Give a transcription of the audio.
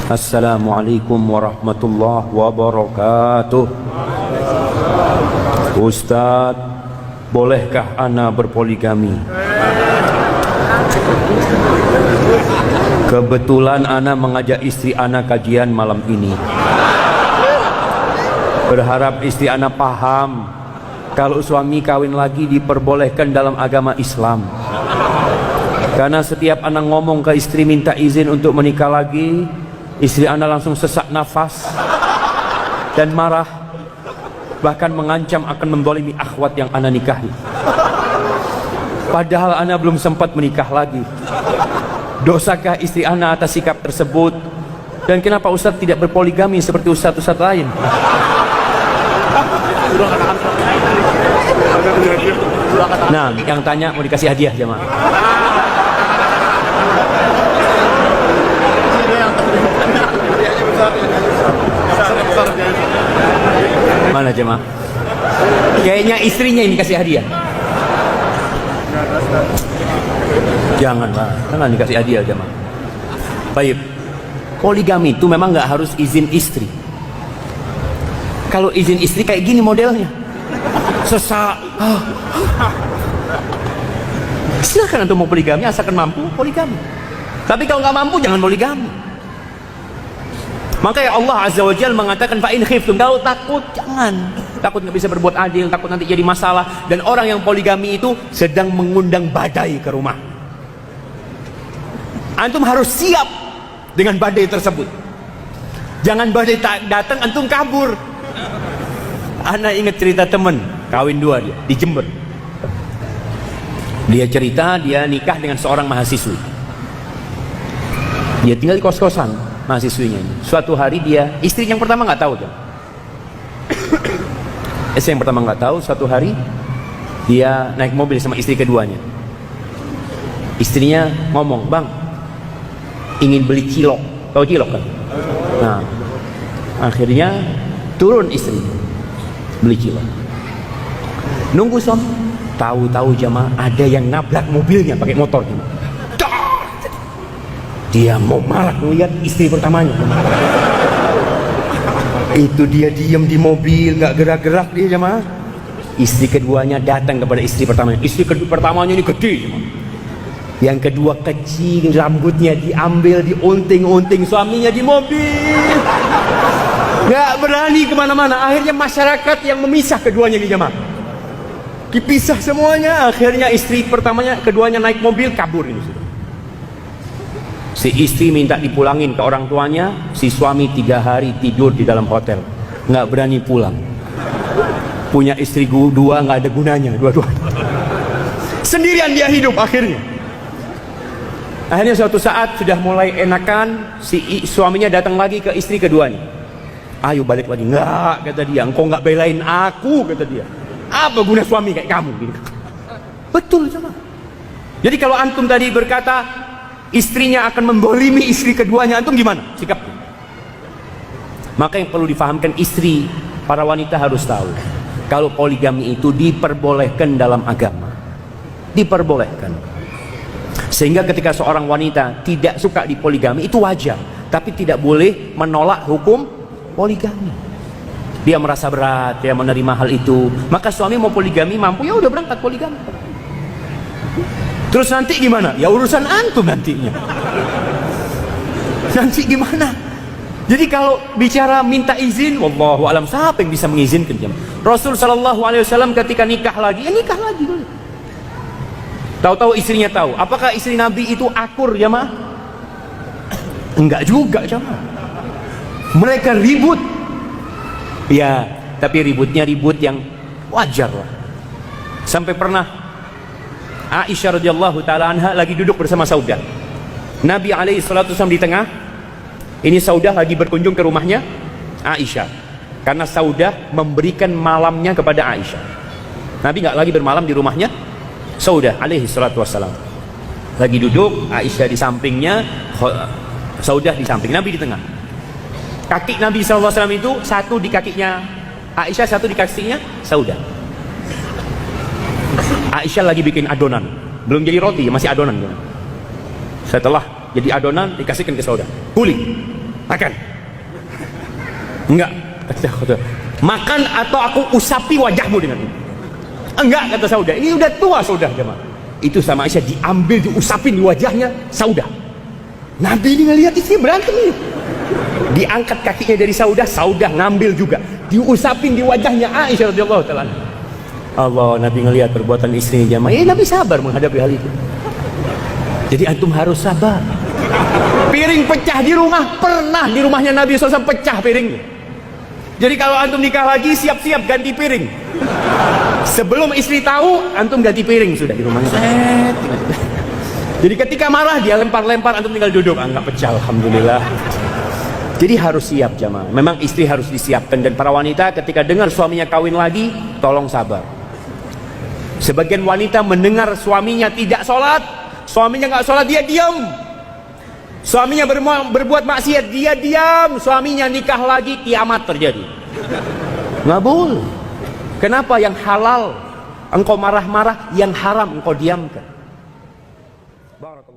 Assalamualaikum warahmatullahi wabarakatuh. Ustadz, bolehkah ana berpoligami? Kebetulan ana mengajak istri ana kajian malam ini. Berharap istri ana paham kalau suami kawin lagi diperbolehkan dalam agama Islam. Karena setiap ana ngomong ke istri minta izin untuk menikah lagi, istri ana langsung sesak nafas dan marah, bahkan mengancam akan mendolimi akhwat yang ana nikahi. Padahal ana belum sempat menikah lagi. Dosakah istri ana atas sikap tersebut? Dan kenapa Ustadz tidak berpoligami seperti Ustadz lain? Nah, yang tanya mau dikasih hadiah jemaah. Mana jemaah? Kayaknya istrinya yang dikasih hadiah. Jangan dikasih hadiah jemaah. Baik, poligami itu memang nggak harus izin istri. Kalau izin istri kayak gini modelnya, sesak. Silakan untuk mau poligami, asalkan mampu poligami. Tapi kalau nggak mampu jangan poligami. Makanya Allah Azza wa Jalla mengatakan fa in khiftum, kalau takut jangan. Takut nggak bisa berbuat adil, takut nanti jadi masalah. Dan orang yang poligami itu sedang mengundang badai ke rumah. Antum harus siap dengan badai tersebut. Jangan badai datang antum kabur. Ana ingat cerita temen kawin dua dia di Jember. Dia cerita dia nikah dengan seorang mahasiswi. Dia tinggal di kos-kosan mahasiswinya ini. Suatu hari dia, istri yang pertama nggak tahu tuh. Istri yang pertama nggak tahu. Suatu hari dia naik mobil sama istri keduanya. Istrinya ngomong, bang, ingin beli cilok. Tahu cilok kan? Nah, akhirnya turun istri beli cilok. Nunggu suami. Tahu-tahu jamaah ada yang nabrak mobilnya pakai motor. Dia mau marah melihat istri pertamanya. Itu dia diam di mobil, nggak gerak-gerak dia jemaah. Istri keduanya datang kepada istri pertamanya. Istri pertamanya ini gede jemaah. Yang kedua kecil, rambutnya diambil, diunting-unting, suaminya di mobil. Nggak berani kemana-mana. Akhirnya masyarakat yang memisah keduanya ini jemaah. Dipisah semuanya. Akhirnya istri pertamanya, keduanya naik mobil kabur ini sudah. Si istri minta dipulangin ke orang tuanya, si suami 3 hari tidur di dalam hotel, nggak berani pulang. Punya istri dua nggak ada gunanya, dua-dua. Sendirian dia hidup akhirnya. Akhirnya suatu saat sudah mulai enakan, si suaminya datang lagi ke istri keduanya. Ayo balik lagi. Nggak, kata dia, engkau nggak belain aku, kata dia. Apa guna suami kayak kamu? Gitu. Betul sama. Jadi kalau antum tadi berkata istrinya akan membolimi istri keduanya, antum gimana sikapnya? Maka yang perlu difahamkan istri, para wanita harus tahu kalau poligami itu diperbolehkan dalam agama, diperbolehkan. Sehingga ketika seorang wanita tidak suka di poligami itu wajar, tapi tidak boleh menolak hukum poligami. Dia merasa berat, dia menerima hal itu, maka suami mau poligami mampu, ya udah berangkat poligami. Terus nanti gimana? Ya urusan antum nantinya. Nanti gimana? Jadi kalau bicara minta izin, wallahu alam, siapa yang bisa mengizinkan jemaah? Rasul sallallahu alaihi wasallam ketika nikah lagi, ya nikah lagi boleh. Tahu-tahu istrinya tahu. Apakah istri Nabi itu akur jemaah? Enggak juga jemaah. Mereka ribut. Ya, tapi ributnya ribut yang wajar lah. Sampai pernah Aisyah radhiyallahu taala anha lagi duduk bersama Saudah. Nabi alaihi salatu wasallam di tengah. Ini Saudah lagi berkunjung ke rumahnya Aisyah. Karena Saudah memberikan malamnya kepada Aisyah. Nabi nggak lagi bermalam di rumahnya Saudah alaihi salatu wasallam. Lagi duduk, Aisyah di sampingnya, Saudah di samping, Nabi di tengah. Kaki Nabi sallallahu alaihi wasallam itu satu di kakinya Aisyah, satu di kakinya Saudah. Aisyah lagi bikin adonan, belum jadi roti, masih adonan. Setelah jadi adonan dikasihkan ke Saudah, guling. Makan. Enggak, makan atau aku usapi wajahmu dengan ini. Enggak, kata Saudah. Ini udah tua Saudah jemaah. Itu sama Aisyah diambil, diusapin di wajahnya Saudah. Nabi ini ngelihat istri berantem ini. Diangkat kakinya dari Saudah, Saudah ngambil juga, diusapin di wajahnya Aisyah radhiyallahu taala. Allah, Nabi ngelihat perbuatan istrinya jemaah. Nabi sabar menghadapi hal itu. Jadi antum harus sabar. Piring pecah di rumah, pernah di rumahnya Nabi SAW pecah piringnya. Jadi kalau antum nikah lagi, siap-siap ganti piring. Sebelum istri tahu, antum ganti piring sudah di rumahnya. Jadi ketika marah dia lempar-lempar, antum tinggal duduk, nggak pecah, alhamdulillah. Jadi harus siap jamaah. Memang istri harus disiapkan. Dan para wanita ketika dengar suaminya kawin lagi, tolong sabar. Sebagian wanita mendengar suaminya tidak sholat, suaminya nggak sholat, dia diam. Suaminya berbuat maksiat, dia diam. Suaminya nikah lagi, kiamat terjadi. Nggak boleh. Kenapa? Yang halal engkau marah-marah, yang haram engkau diamkan. Barakallahu.